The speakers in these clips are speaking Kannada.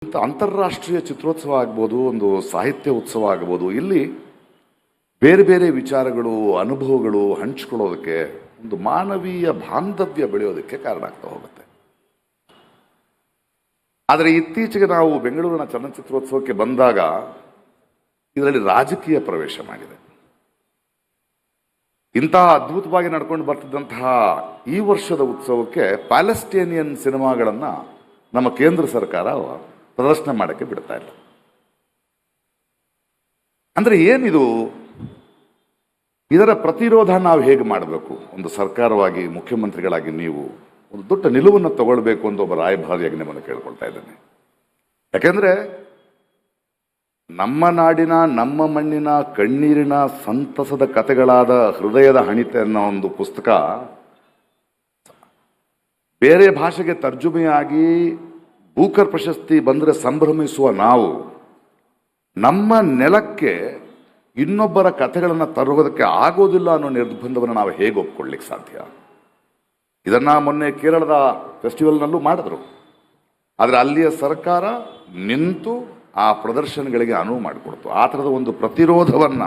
ಅಂತಾರಾಷ್ಟ್ರೀಯ ಚಿತ್ರೋತ್ಸವ ಆಗ್ಬೋದು, ಒಂದು ಸಾಹಿತ್ಯ ಉತ್ಸವ ಆಗ್ಬೋದು, ಇಲ್ಲಿ ಬೇರೆ ಬೇರೆ ವಿಚಾರಗಳು, ಅನುಭವಗಳು ಹಂಚಿಕೊಳ್ಳೋದಕ್ಕೆ, ಒಂದು ಮಾನವೀಯ ಬಾಂಧವ್ಯ ಬೆಳೆಯೋದಕ್ಕೆ ಕಾರಣ ಆಗ್ತಾ ಹೋಗುತ್ತೆ. ಆದರೆ ಇತ್ತೀಚೆಗೆ ನಾವು ಬೆಂಗಳೂರಿನ ಚಲನಚಿತ್ರೋತ್ಸವಕ್ಕೆ ಬಂದಾಗ ಇದರಲ್ಲಿ ರಾಜಕೀಯ ಪ್ರವೇಶ ಮಾಡಿದೆ. ಇಂತಹ ಅದ್ಭುತವಾಗಿ ನಡ್ಕೊಂಡು ಬರ್ತಿದ್ದಂತಹ ಈ ವರ್ಷದ ಉತ್ಸವಕ್ಕೆ ಪ್ಯಾಲೆಸ್ಟೇನಿಯನ್ ಸಿನಿಮಾಗಳನ್ನು ನಮ್ಮ ಕೇಂದ್ರ ಸರ್ಕಾರ ಪ್ರದರ್ಶನ ಮಾಡೋಕ್ಕೆ ಬಿಡ್ತಾ ಇಲ್ಲ. ಅಂದರೆ ಏನಿದು? ಇದರ ಪ್ರತಿರೋಧ ನಾವು ಹೇಗೆ ಮಾಡಬೇಕು? ಒಂದು ಸರ್ಕಾರವಾಗಿ, ಮುಖ್ಯಮಂತ್ರಿಗಳಾಗಿ ನೀವು ಒಂದು ದೊಡ್ಡ ನಿಲುವನ್ನು ತಗೊಳ್ಬೇಕು ಅಂತ ಒಬ್ಬ ರಾಯಭಾರಿಯಾಗಿ ನಿಮ್ಮನ್ನು ಕೇಳ್ಕೊಳ್ತಾ ಇದ್ದೇನೆ. ಯಾಕೆಂದ್ರೆ ನಮ್ಮ ನಾಡಿನ, ನಮ್ಮ ಮಣ್ಣಿನ, ಕಣ್ಣೀರಿನ ಸಂತಸದ ಕಥೆಗಳಾದ ಹೃದಯದ ಹಣಿತೆ ಅನ್ನೋ ಒಂದು ಪುಸ್ತಕ ಬೇರೆ ಭಾಷೆಗೆ ತರ್ಜುಮೆಯಾಗಿ ಬೂಕರ್ ಪ್ರಶಸ್ತಿ ಬಂದರೆ ಸಂಭ್ರಮಿಸುವ ನಾವು, ನಮ್ಮ ನೆಲಕ್ಕೆ ಇನ್ನೊಬ್ಬರ ಕಥೆಗಳನ್ನು ತರುವುದಕ್ಕೆ ಆಗೋದಿಲ್ಲ ಅನ್ನೋ ನಿರ್ಬಂಧವನ್ನು ನಾವು ಹೇಗೆ ಒಪ್ಕೊಳ್ಳಿಕ್ಕೆ ಸಾಧ್ಯ? ಇದನ್ನ ಮೊನ್ನೆ ಕೇರಳದ ಫೆಸ್ಟಿವಲ್ನಲ್ಲೂ ಮಾಡಿದ್ರು. ಆದರೆ ಅಲ್ಲಿಯ ಸರ್ಕಾರ ನಿಂತು ಆ ಪ್ರದರ್ಶನಗಳಿಗೆ ಅನುವು ಮಾಡಿಕೊಡ್ತು. ಆ ಥರದ ಒಂದು ಪ್ರತಿರೋಧವನ್ನ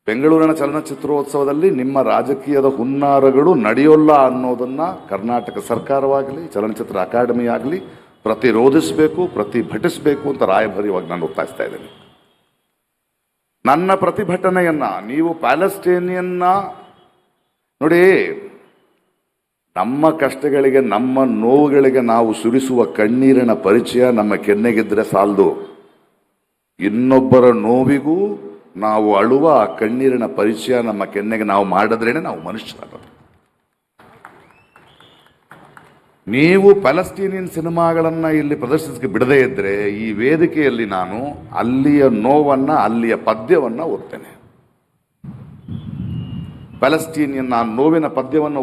ಬೆಂಗಳೂರಿನ ಚಲನಚಿತ್ರೋತ್ಸವದಲ್ಲಿ ನಿಮ್ಮ ರಾಜಕೀಯದ ಹುನ್ನಾರಗಳು ನಡೆಯೋಲ್ಲ ಅನ್ನೋದನ್ನ ಕರ್ನಾಟಕ ಸರ್ಕಾರವಾಗಲಿ, ಚಲನಚಿತ್ರ ಅಕಾಡೆಮಿ ಆಗಲಿ ಪ್ರತಿರೋಧಿಸಬೇಕು, ಪ್ರತಿಭಟಿಸಬೇಕು ಅಂತ ರಾಯಭಾರಿಯಾಗಿ ನಾನು ಒತ್ತಾಯಿಸ್ತಾ ಇದ್ದೇನೆ. ನನ್ನ ಪ್ರತಿಭಟನೆಯನ್ನ ನೀವು ಪ್ಯಾಲೆಸ್ಟೇನಿಯನ್ನ ನೋಡಿ, ನಮ್ಮ ಕಷ್ಟಗಳಿಗೆ, ನಮ್ಮ ನೋವುಗಳಿಗೆ ನಾವು ಸುರಿಸುವ ಕಣ್ಣೀರಿನ ಪರಿಚಯ ನಮ್ಮ ಕೆನ್ನೆಗಿದ್ರೆ ಸಾಲದು. ಇನ್ನೊಬ್ಬರ ನೋವಿಗೂ ನಾವು ಅಳುವ ಆ ಕಣ್ಣೀರಿನ ಪರಿಚಯ ನಮ್ಮ ಕೆನ್ನೆಗೆ ನಾವು ಮಾಡಿದ್ರೇನೆ ನಾವು ಮನುಷ್ಯರಾಗೋದು. ನೀವು ಪ್ಯಾಲೆಸ್ಟೀನಿಯನ್ ಸಿನಿಮಾಗಳನ್ನು ಇಲ್ಲಿ ಪ್ರದರ್ಶಿಸಕ್ಕೆ ಬಿಡದೇ ಇದ್ರೆ ಈ ವೇದಿಕೆಯಲ್ಲಿ ನಾನು ಅಲ್ಲಿಯ ನೋವನ್ನ, ಅಲ್ಲಿಯ ಪದ್ಯವನ್ನ ಓದ್ತೇನೆ. ಪ್ಯಾಲೆಸ್ಟೀನಿಯನ್ ಆ ನೋವಿನ ಪದ್ಯವನ್ನು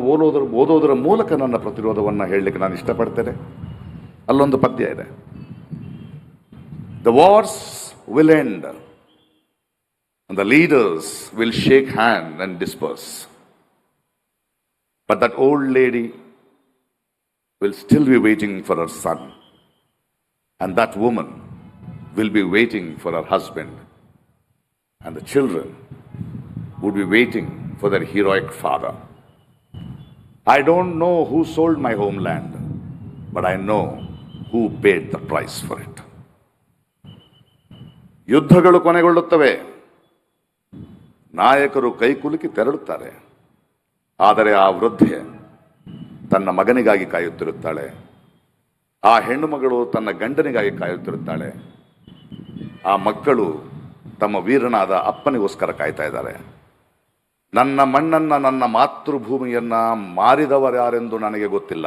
ಓದೋದರ ಮೂಲಕ ನನ್ನ ಪ್ರತಿರೋಧವನ್ನು ಹೇಳಲಿಕ್ಕೆ ನಾನು ಇಷ್ಟಪಡ್ತೇನೆ. ಅಲ್ಲೊಂದು ಪದ್ಯ ಇದೆ. The wars will end and the leaders will shake hand and disperse, but that old lady will still be waiting for her son, and that woman will be waiting for her husband, and the children would be waiting for their heroic father. I don't know who sold my homeland, but I know who paid the price for it. ಯುದ್ಧಗಳು ಕೊನೆಗೊಳ್ಳುತ್ತವೆ, ನಾಯಕರು ಕೈಕುಲುಕಿ ತೆರಳುತ್ತಾರೆ. ಆದರೆ ಆ ವೃದ್ಧೆ ತನ್ನ ಮಗನಿಗಾಗಿ ಕಾಯುತ್ತಿರುತ್ತಾಳೆ, ಆ ಹೆಣ್ಣು ಮಗಳು ತನ್ನ ಗಂಡನಿಗಾಗಿ ಕಾಯುತ್ತಿರುತ್ತಾಳೆ, ಆ ಮಕ್ಕಳು ತಮ್ಮ ವೀರನಾದ ಅಪ್ಪನಿಗೋಸ್ಕರ ಕಾಯ್ತಾ ಇದ್ದಾರೆ. ನನ್ನ ಮಣ್ಣನ್ನ, ನನ್ನ ಮಾತೃಭೂಮಿಯನ್ನ ಮಾರಿದವರು ಯಾರೆಂದು ನನಗೆ ಗೊತ್ತಿಲ್ಲ,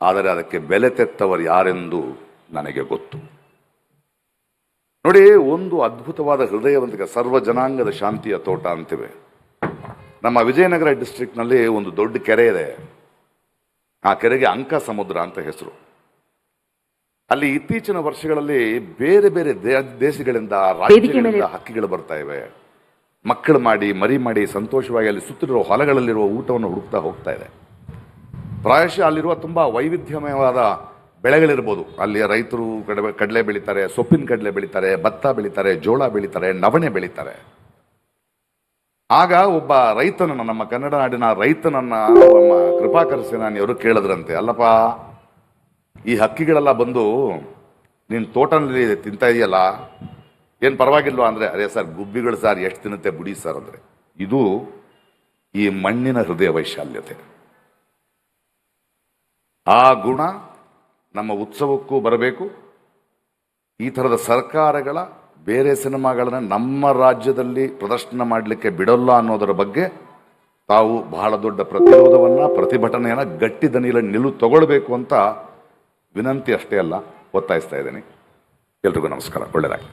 ಆದರೆ ಅದಕ್ಕೆ ಬೆಲೆ ತೆತ್ತವರು ಯಾರೆಂದು ನನಗೆ ಗೊತ್ತು. ನೋಡಿ, ಒಂದು ಅದ್ಭುತವಾದ ಹೃದಯವಂತಿಕ ಸರ್ವ ಜನಾಂಗದ ಶಾಂತಿಯ ತೋಟ ಅಂತಿವೆ. ನಮ್ಮ ವಿಜಯನಗರ ಡಿಸ್ಟ್ರಿಕ್ಟ್ನಲ್ಲಿ ಒಂದು ದೊಡ್ಡ ಕೆರೆ ಇದೆ. ಆ ಕೆರೆಗೆ ಅಂಕ ಸಮುದ್ರ ಅಂತ ಹೆಸರು. ಅಲ್ಲಿ ಇತ್ತೀಚಿನ ವರ್ಷಗಳಲ್ಲಿ ಬೇರೆ ಬೇರೆ ದೇಶಗಳಿಂದ, ರಾಜ್ಯಗಳಿಂದ ಹಕ್ಕಿಗಳು ಬರ್ತಾ ಇವೆ. ಮಕ್ಕಳು ಮಾಡಿ, ಮರಿ ಮಾಡಿ ಸಂತೋಷವಾಗಿ ಅಲ್ಲಿ ಸುತ್ತಿರುವ ಹೊಲಗಳಲ್ಲಿರುವ ಊಟವನ್ನು ಹುಡುಕ್ತಾ ಹೋಗ್ತಾ ಇದೆ. ಪ್ರಾಯಶಃ ಅಲ್ಲಿರುವ ತುಂಬಾ ವೈವಿಧ್ಯಮಯವಾದ ಬೆಳೆಗಳಿರ್ಬೋದು. ಅಲ್ಲಿಯ ರೈತರು ಕಡಲೆ ಬೆಳೀತಾರೆ, ಸೊಪ್ಪಿನ ಕಡಲೆ ಬೆಳೀತಾರೆ, ಭತ್ತ ಬೆಳೀತಾರೆ, ಜೋಳ ಬೆಳೀತಾರೆ, ನವಣೆ ಬೆಳೀತಾರೆ. ಆಗ ಒಬ್ಬ ರೈತನನ್ನ, ನಮ್ಮ ಕನ್ನಡ ನಾಡಿನ ರೈತನನ್ನ ನಮ್ಮ ಕೃಪಾಕರ ಸೇನಾನಿಯವರು ಕೇಳಿದ್ರಂತೆ, ಅಲ್ಲಪ್ಪ ಈ ಹಕ್ಕಿಗಳೆಲ್ಲ ಬಂದು ನೀನು ತೋಟನಲ್ಲಿ ತಿಂತಾ ಇದೆಯಲ್ಲ, ಏನು ಪರವಾಗಿಲ್ವಾ ಅಂದರೆ, ಅದೇ ಸರ್ ಗುಬ್ಬಿಗಳು ಸರ್ ಎಷ್ಟು ತಿನ್ನುತ್ತೆ ಬುಡಿ ಸರ್ ಅಂದರೆ. ಇದು ಈ ಮಣ್ಣಿನ ಹೃದಯ ವೈಶಾಲ್ಯತೆ. ಆ ಗುಣ ನಮ್ಮ ಉತ್ಸವಕ್ಕೂ ಬರಬೇಕು. ಈ ಥರದ ಸರ್ಕಾರಗಳ ಬೇರೆ ಸಿನಿಮಾಗಳನ್ನು ನಮ್ಮ ರಾಜ್ಯದಲ್ಲಿ ಪ್ರದರ್ಶನ ಮಾಡಲಿಕ್ಕೆ ಬಿಡೋಲ್ಲ ಅನ್ನೋದರ ಬಗ್ಗೆ ತಾವು ಬಹಳ ದೊಡ್ಡ ಪ್ರತಿರೋಧವನ್ನು, ಪ್ರತಿಭಟನೆಯನ್ನು ಗಟ್ಟಿ ದನಿಯಲ್ಲಿ ನಿಲುವು ತಗೊಳ್ಬೇಕು ಅಂತ ವಿನಂತಿ ಅಷ್ಟೇ ಅಲ್ಲ, ಒತ್ತಾಯಿಸ್ತಾ ಇದ್ದೀನಿ. ಎಲ್ರಿಗೂ ನಮಸ್ಕಾರ. ಒಳ್ಳೆಯದಾಗಿ.